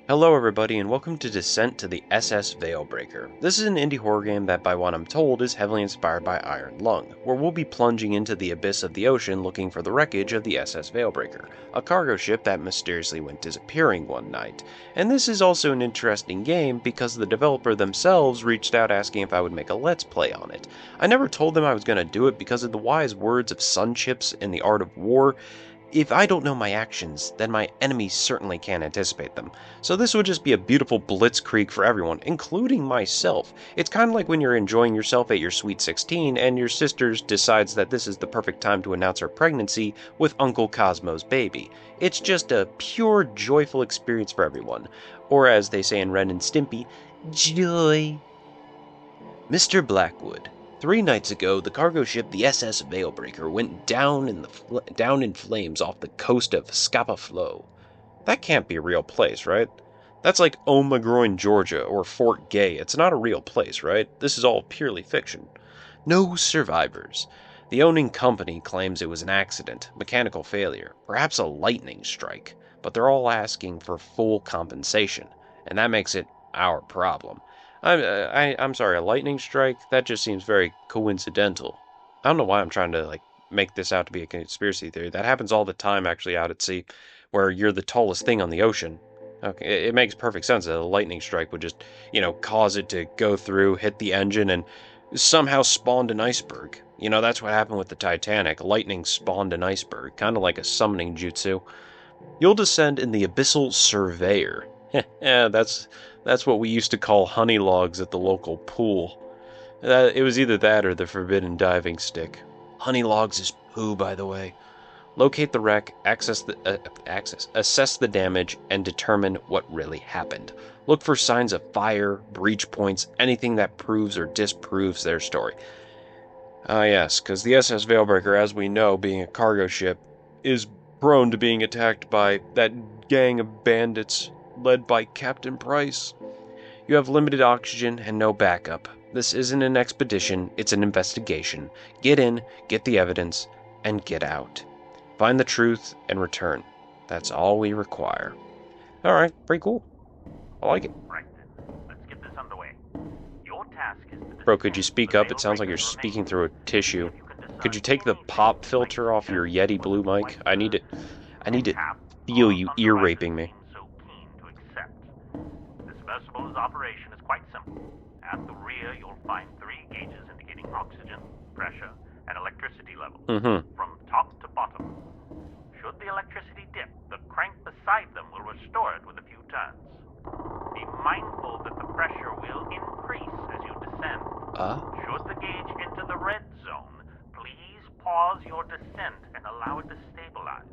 Hello everybody and welcome to Descent to the SS Veilbreaker. This is an indie horror game that, by what I'm told, is heavily inspired by Iron Lung, where we'll be plunging into the abyss of the ocean looking for the wreckage of the SS Veilbreaker, a cargo ship that mysteriously went disappearing one night. And this is also an interesting game because the developer themselves reached out asking if I would make a let's play on it. I never told them I was going to do it because of the wise words of Sun Chips in The Art of War. If I don't know my actions, then my enemies certainly can't anticipate them. So this would just be a beautiful blitzkrieg for everyone, including myself. It's kind of like when you're enjoying yourself at your sweet 16 and your sister decides that this is the perfect time to announce her pregnancy with Uncle Cosmo's baby. It's just a pure, joyful experience for everyone. Or as they say in Ren and Stimpy, joy. Mr. Blackwood. 3 nights ago, the cargo ship the SS Veilbreaker went down in flames off the coast of Scapa Flow. That can't be a real place, right? That's like Omagroin, Georgia, or Fort Gay. It's not a real place, right? This is all purely fiction. No survivors. The owning company claims it was an accident, mechanical failure, perhaps a lightning strike, but they're all asking for full compensation, and that makes it our problem. I'm sorry, a lightning strike? That just seems very coincidental. I don't know why I'm trying to, make this out to be a conspiracy theory. That happens all the time, actually, out at sea, where you're the tallest thing on the ocean. Okay, it makes perfect sense that a lightning strike would just, cause it to go through, hit the engine, and somehow spawned an iceberg. That's what happened with the Titanic. Lightning spawned an iceberg, kind of like a summoning jutsu. You'll descend in the Abyssal Surveyor. Yeah, that's what we used to call honey logs at the local pool. It was either that or the forbidden diving stick. Honey logs is poo, by the way. Locate the wreck, assess the damage, and determine what really happened. Look for signs of fire, breach points, anything that proves or disproves their story. Yes, because the SS Veilbreaker, as we know, being a cargo ship, is prone to being attacked by that gang of bandits led by Captain Price. You have limited oxygen and no backup. This isn't an expedition, it's an investigation. Get in, get the evidence, and get out. Find the truth and return. That's all we require. Alright, pretty cool. I like it. Right then, let's get this underway. Your task is to... Bro, could you speak up? It sounds like you're speaking through a tissue. Could you take the pop filter off your Yeti Blue mic? I need to feel you ear raping me. Submersible's operation is quite simple. At the rear, you'll find 3 gauges indicating oxygen, pressure, and electricity levels, from top to bottom. Should the electricity dip, the crank beside them will restore it with a few turns. Be mindful that the pressure will increase as you descend. Should the gauge enter the red zone, please pause your descent and allow it to stabilize.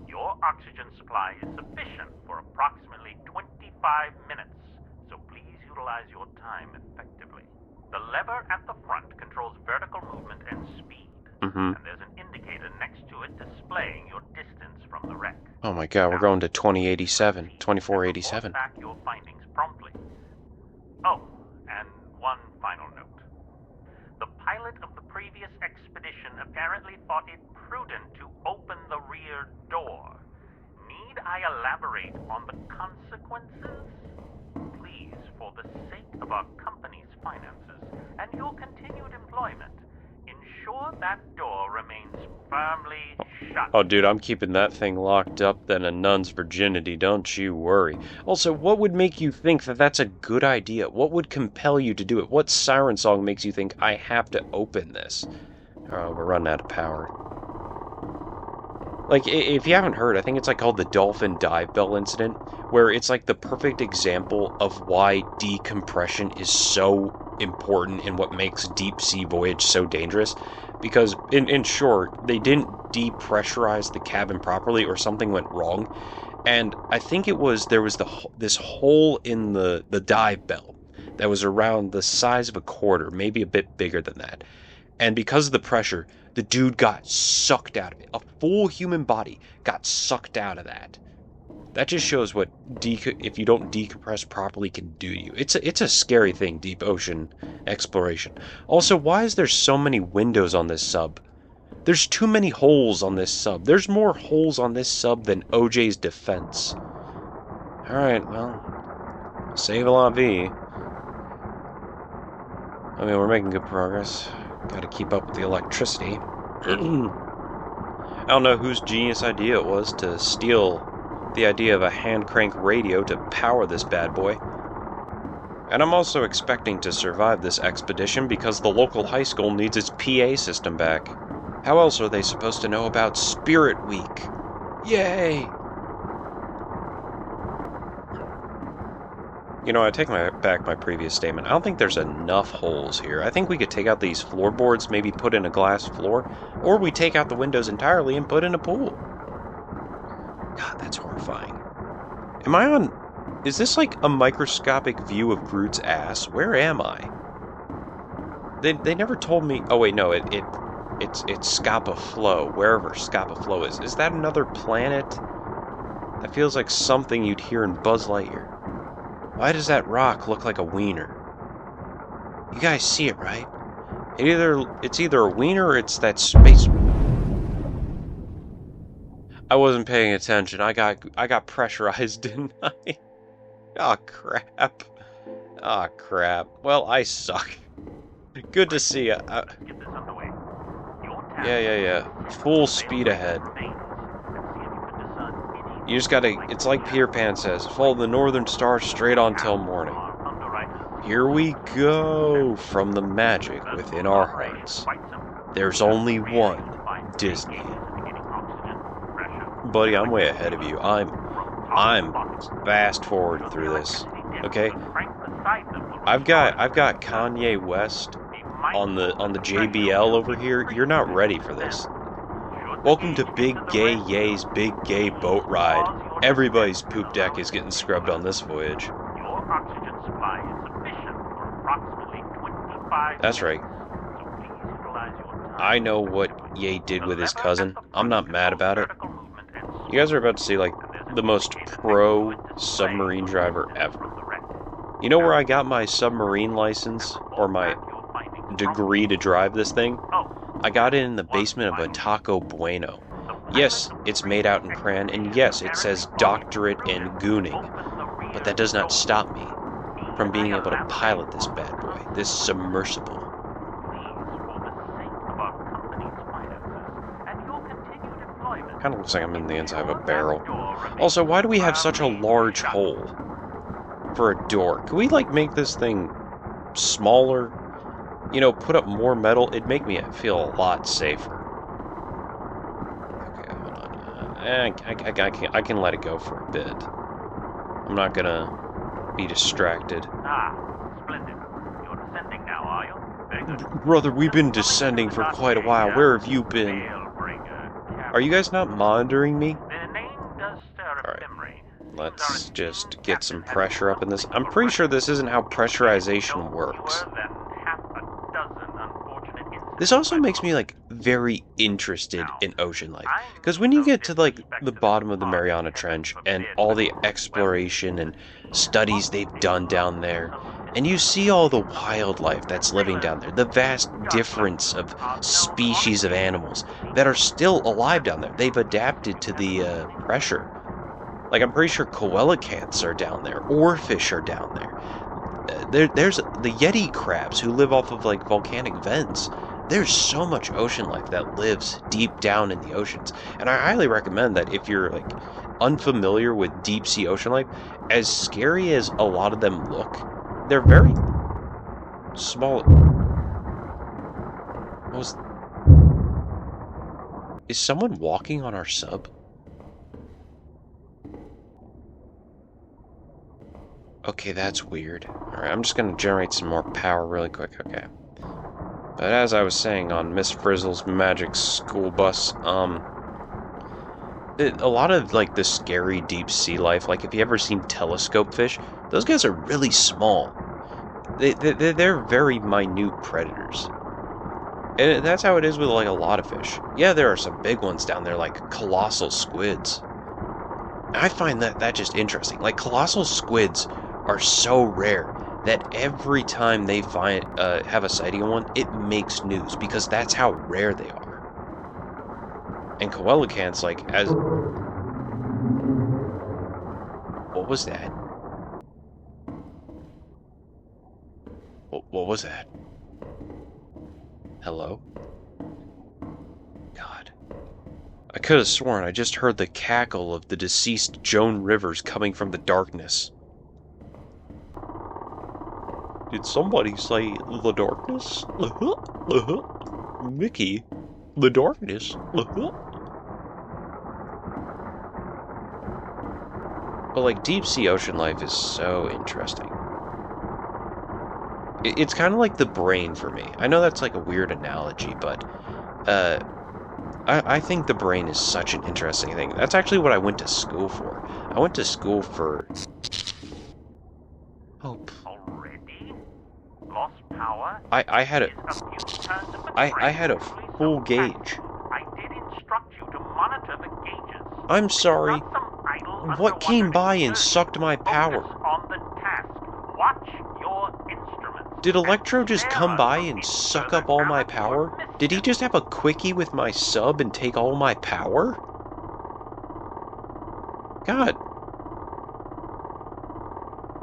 Your oxygen supply is sufficient for approximately 25 minutes, so please utilize your time effectively. The lever at the front controls vertical movement and speed, and there's an indicator next to it displaying your distance from the wreck. Oh my god, we're going to 2487. Back your findings promptly. Oh, and one final note. The pilot of the previous expedition apparently thought it prudent to open the rear door. Need I elaborate on the consequences? Please, for the sake of our company's finances and your continued employment, ensure that door remains firmly shut. Oh, dude, I'm keeping that thing locked up than a nun's virginity, don't you worry. Also, what would make you think that that's a good idea? What would compel you to do it? What siren song makes you think I have to open this? Oh, we're running out of power. If you haven't heard, I think it's called the Dolphin Dive Bell incident, where it's the perfect example of why decompression is so important and what makes deep sea voyage so dangerous. Because, in short, they didn't depressurize the cabin properly or something went wrong. And I think there was this hole in the dive bell that was around the size of a quarter, maybe a bit bigger than that. And because of the pressure, the dude got sucked out of it. A full human body got sucked out of that. That just shows what if you don't decompress properly can do to you. It's a scary thing, deep ocean exploration. Also, why is there so many windows on this sub? There's too many holes on this sub. There's more holes on this sub than OJ's defense. Alright, well, save a la vie. I mean, we're making good progress. Gotta keep up with the electricity. I don't know whose genius idea it was to steal the idea of a hand crank radio to power this bad boy. And I'm also expecting to survive this expedition because the local high school needs its PA system back. How else are they supposed to know about Spirit Week? Yay! You know, I take back my previous statement. I don't think there's enough holes here. I think we could take out these floorboards, maybe put in a glass floor, or we take out the windows entirely and put in a pool. God, that's horrifying. Am I on... Is this like a microscopic view of Groot's ass? Where am I? They never told me... Oh wait, no, it's Scapa Flow, wherever Scapa Flow is. Is that another planet? That feels like something you'd hear in Buzz Lightyear. Why does that rock look like a wiener? You guys see it, right? It's either a wiener or it's that space... I wasn't paying attention. I got pressurized, didn't I? Oh, crap. Oh, crap. Well, I suck. Good to see you. Yeah. Full speed ahead. You just gotta... It's like Peter Pan says, follow the northern star straight on till morning. Here we go from the magic within our hearts. There's only one Disney. Buddy, I'm way ahead of you. I'm fast forward through this. Okay? I've got Kanye West on the JBL over here. You're not ready for this. Welcome to Big Gay Yay's Big Gay Boat Ride. Everybody's poop deck is getting scrubbed on this voyage. Your oxygen supply is sufficient for approximately 25 That's right. So please utilize your time. I know what Ye did with his cousin. I'm not mad about it. You guys are about to see, like, the most pro submarine driver ever. You know where I got my submarine license, or my degree to drive this thing? I got it in the basement of a Taco Bueno. Yes, it's made out in crayon, and yes, it says doctorate in gooning. But that does not stop me from being able to pilot this bad boy, this submersible. Kind of looks like I'm in the inside of a barrel. Also, why do we have such a large hole for a door? Can we, like, make this thing smaller? You know, put up more metal? It'd make me feel a lot safer. Okay, hold on. I can let it go for a bit. I'm not gonna be distracted. Splendid. You're descending now, are you? Very good. Brother, we've been descending for quite a while. Where have you been? Are you guys not monitoring me? The name does stir a memory. Let's just get some pressure up in this. I'm pretty sure this isn't how pressurization works. This also makes me, like, very interested in ocean life. Because when you get to, like, the bottom of the Mariana Trench and all the exploration and studies they've done down there, and you see all the wildlife that's living down there, the vast difference of species of animals that are still alive down there. They've adapted to the pressure. Like, I'm pretty sure coelacanths are down there, oarfish are down there. There's the Yeti crabs who live off of, like, volcanic vents. There's so much ocean life that lives deep down in the oceans. And I highly recommend that if you're, like, unfamiliar with deep sea ocean life, as scary as a lot of them look, they're very small. Is someone walking on our sub? Okay, that's weird. Alright, I'm just gonna generate some more power really quick, okay. But as I was saying on Miss Frizzle's magic school bus, a lot of, like, the scary deep sea life, like, if you ever seen telescope fish, those guys are really small. They're very minute predators. And that's how it is with, like, a lot of fish. Yeah, there are some big ones down there, like colossal squids. I find that just interesting. Like, colossal squids are so rare that every time they have a sighting of one, it makes news, because that's how rare they are. And coelacanths, like, as... Oh. What was that? What was that? Hello? God. I could have sworn I just heard the cackle of the deceased Joan Rivers coming from the darkness. Did somebody say the darkness? Mickey, the darkness? But like, deep sea ocean life is so interesting. It's kind of like the brain for me. I know that's like a weird analogy, but I think the brain is such an interesting thing. That's actually what I went to school for. I went to school for... Oh. Already? Lost power? I had a... I had a full gauge. I did instruct you to monitor the gauges. I'm sorry. What came by and sucked my power? Focus on the task. Watch your instruments. Did Electro just come by and suck up all my power? Did he just have a quickie with my sub and take all my power? God.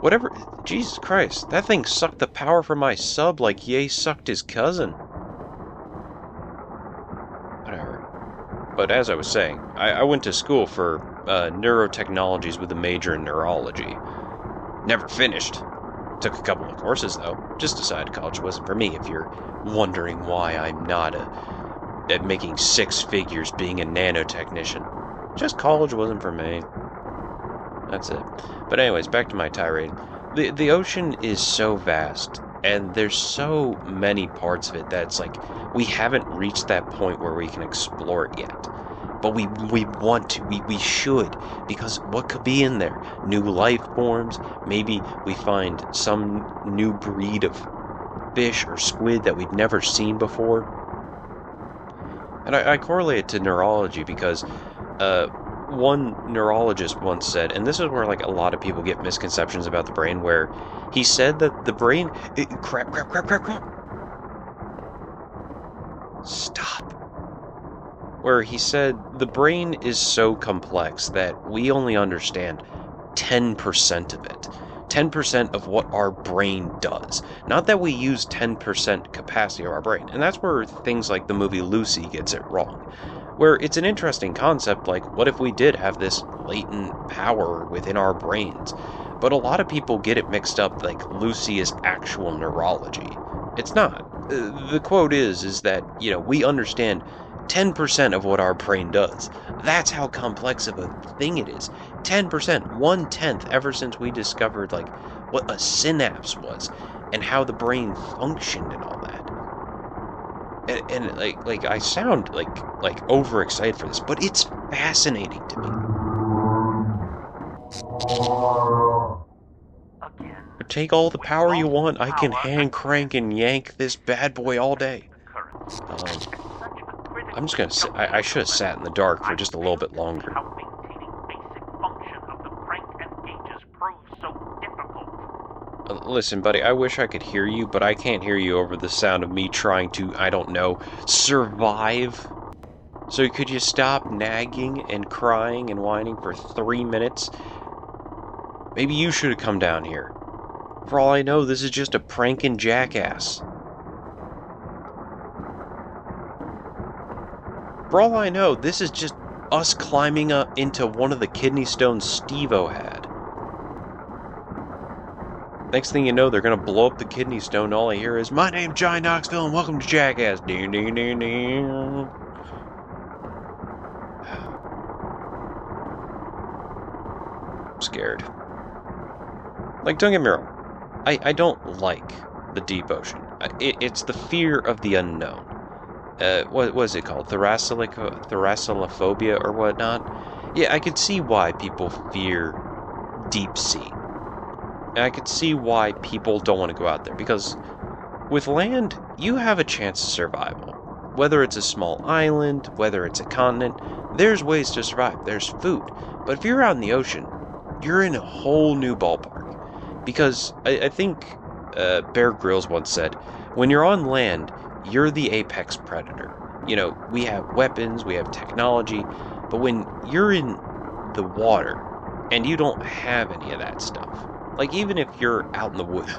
Whatever. Jesus Christ. That thing sucked the power from my sub like Ye sucked his cousin. Whatever. But as I was saying, I went to school for neurotechnologies with a major in neurology. Never finished. Took a couple of courses, though. Just decided college wasn't for me, if you're wondering why I'm not at making six figures being a nanotechnician. Just college wasn't for me. That's it. But anyways, back to my tirade. The ocean is so vast, and there's so many parts of it that it's like, we haven't reached that point where we can explore it yet. But we want to, we should, because what could be in there? New life forms, maybe we find some new breed of fish or squid that we've never seen before. And I correlate it to neurology because one neurologist once said, and this is where like a lot of people get misconceptions about the brain, where he said that the brain... crap. Stop. Where he said the brain is so complex that we only understand 10% of it. 10% of what our brain does. Not that we use 10% capacity of our brain. And that's where things like the movie Lucy gets it wrong. Where it's an interesting concept, like, what if we did have this latent power within our brains? But a lot of people get it mixed up like Lucy is actual neurology. It's not. The quote is that, you know, we understand 10% of what our brain does. That's how complex of a thing it is. 10%, 1/10, ever since we discovered, like, what a synapse was, and how the brain functioned and all that. And like I sound like overexcited for this, but it's fascinating to me. Again. Take all the power you want. I can hand crank and yank this bad boy all day. I'm just gonna sit. I should have sat in the dark for just a little bit longer. How maintaining basic function of the crank and gauges proves so difficult. Listen, buddy, I wish I could hear you, but I can't hear you over the sound of me trying to, I don't know, survive. So could you stop nagging and crying and whining for 3 minutes? Maybe you should have come down here. For all I know, this is just a pranking jackass. For all I know, this is just us climbing up into one of the kidney stones Steve-O had. Next thing you know, they're gonna blow up the kidney stone, and all I hear is, "My name's Johnny Knoxville, and welcome to Jackass." Ding, ding, ding, ding. I'm scared. Like, don't get me wrong. I don't like the deep ocean. It's the fear of the unknown. What was it called? Thalassophobia or whatnot? Yeah, I could see why people fear deep sea. And I could see why people don't want to go out there, because with land, you have a chance of survival. Whether it's a small island, whether it's a continent, there's ways to survive. There's food. But if you're out in the ocean, you're in a whole new ballpark. Because I think Bear Grylls once said, when you're on land, you're the apex predator. You know, we have weapons, we have technology, but when you're in the water, And you don't have any of that stuff. Like, even if you're out in the woods.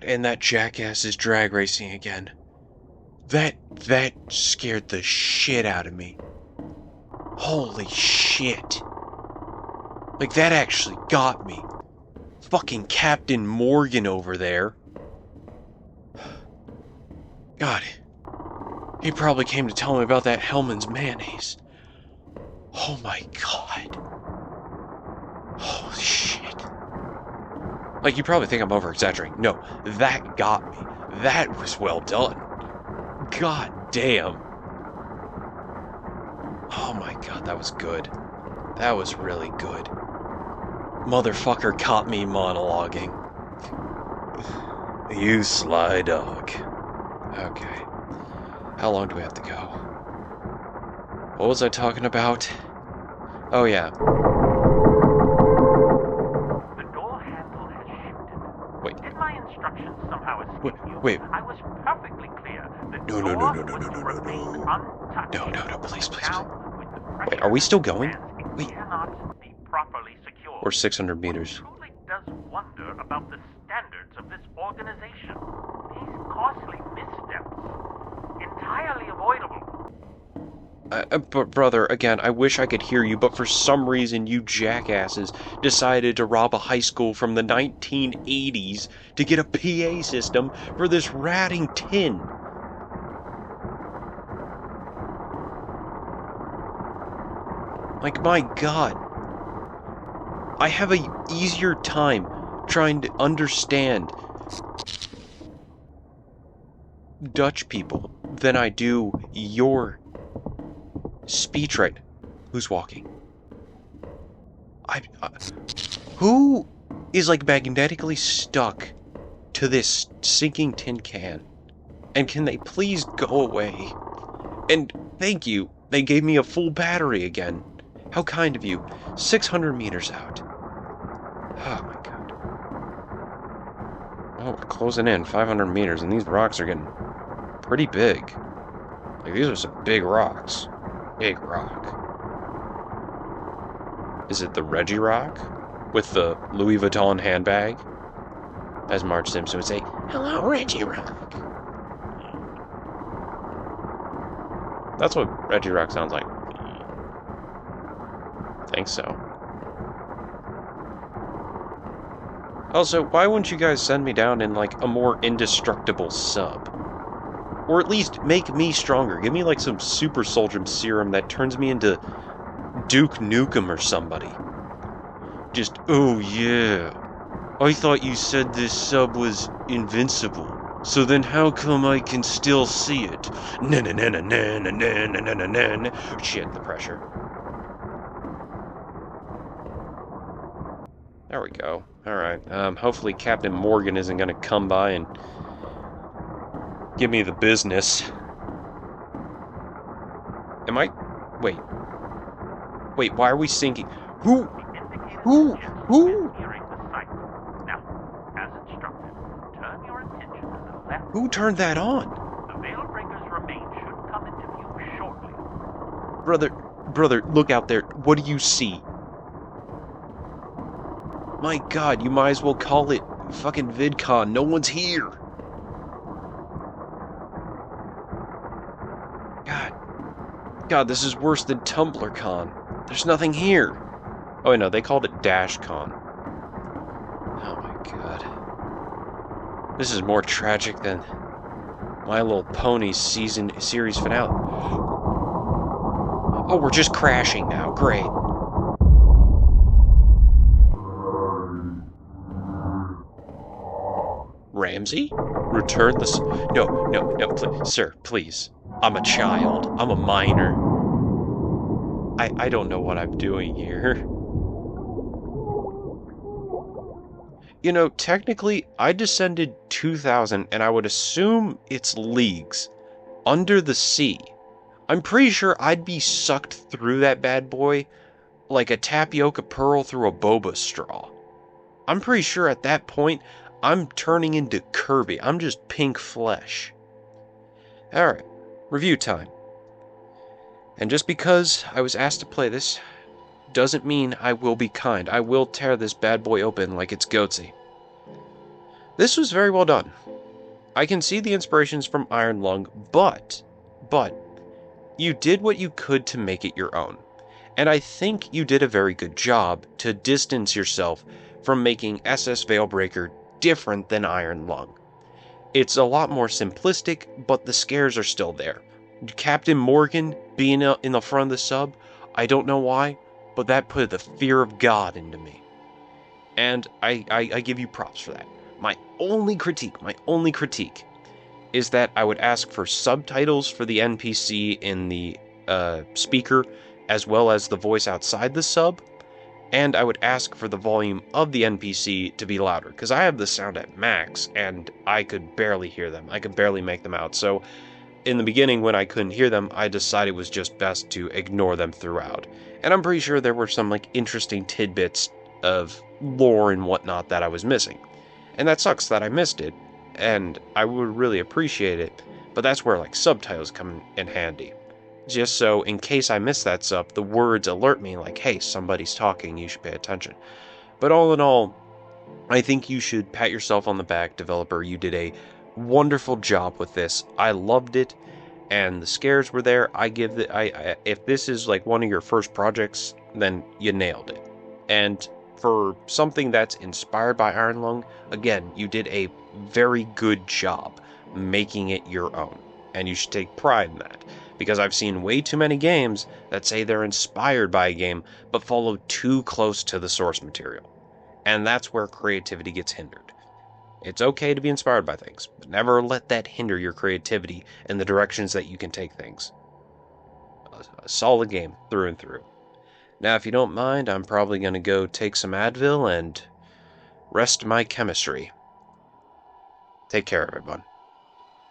And that jackass is drag racing again. That scared the shit out of me. Holy shit. Like, that actually got me. Fucking Captain Morgan over there. God. He probably came to tell me about that Hellman's mayonnaise. Oh my god. Holy shit. Like, you probably think I'm over-exaggerating. No, that got me. That was well done. God damn. Oh my god, that was good. That was really good. Motherfucker caught me monologuing. You sly dog. Okay. How long do we have to go? What was I talking about? Oh yeah. The door handle has shifted. Wait. Did my instructions somehow escape you? Wait. I was perfectly clear. The No, door no, would remain untouched. No, please. Now, with the pressure Wait, are we still going? it Wait. cannot be properly secured. Or 600 meters. One truly does wonder about the standards of this organization. These costly missteps, entirely avoidable. But brother, again, I wish I could hear you, but for some reason you jackasses decided to rob a high school from the 1980s to get a PA system for this ratting tin. Like, my god. I have a easier time trying to understand Dutch people than I do your speech right. Who's walking? Who is like magnetically stuck to this sinking tin can? And can they please go away? And thank you, they gave me a full battery again. How kind of you. 600 meters out. Oh my god. Oh, we're closing in 500 meters, and these rocks are getting pretty big. Like, these are some big rocks. Big rock. Is it the Reggie Rock? With the Louis Vuitton handbag? As Marge Simpson would say, "Hello, Reggie Rock." That's what Reggie Rock sounds like. I think so. Also, why wouldn't you guys send me down in, like, a more indestructible sub? Or at least make me stronger. Give me, like, some super soldier serum that turns me into Duke Nukem or somebody. Just, oh yeah, I thought you said this sub was invincible. So then how come I can still see it? Shit, the pressure. There we go. Alright, hopefully Captain Morgan isn't gonna come by and give me the business. Am I... Wait, why are we sinking? Who? Who turned that on? The Veilbreaker's remains should come into view shortly. Brother, look out there. What do you see? My god, you might as well call it fucking VidCon. No one's here. God, this is worse than TumblrCon. There's nothing here. Oh, wait, no, they called it DashCon. Oh my god. This is more tragic than My Little Pony's series finale. Oh, we're just crashing now. Great. Ramsey? Return the... No, sir, please. I'm a child. I'm a minor. I don't know what I'm doing here. You know, technically, I descended 2,000, and I would assume it's leagues under the sea. I'm pretty sure I'd be sucked through that bad boy like a tapioca pearl through a boba straw. I'm pretty sure at that point, I'm turning into Kirby. I'm just pink flesh. Alright, review time. And just because I was asked to play this, doesn't mean I will be kind. I will tear this bad boy open like it's goatsy. This was very well done. I can see the inspirations from Iron Lung, but, you did what you could to make it your own. And I think you did a very good job to distance yourself from making SS Veilbreaker different than Iron Lung. It's a lot more simplistic, but the scares are still there. Captain Morgan being in the front of the sub, I don't know why, but that put the fear of God into me. And I give you props for that. My only critique is that I would ask for subtitles for the NPC in the speaker, as well as the voice outside the sub, and I would ask for the volume of the NPC to be louder, because I have the sound at max, and I could barely hear them. I could barely make them out, so in the beginning when I couldn't hear them, I decided it was just best to ignore them throughout. And I'm pretty sure there were some interesting tidbits of lore and whatnot that I was missing. And that sucks that I missed it, and I would really appreciate it, but that's where subtitles come in handy. Just so, in case I miss that sub, the words alert me hey, somebody's talking, you should pay attention. But all in all, I think you should pat yourself on the back, developer. You did a wonderful job with this. I loved it, and the scares were there. If this is one of your first projects, then you nailed it. And for something that's inspired by Iron Lung, again, you did a very good job making it your own. And you should take pride in that. Because I've seen way too many games that say they're inspired by a game, but follow too close to the source material. And that's where creativity gets hindered. It's okay to be inspired by things, but never let that hinder your creativity in the directions that you can take things. A solid game, through and through. Now, if you don't mind, I'm probably going to go take some Advil and rest my chemistry. Take care, everyone.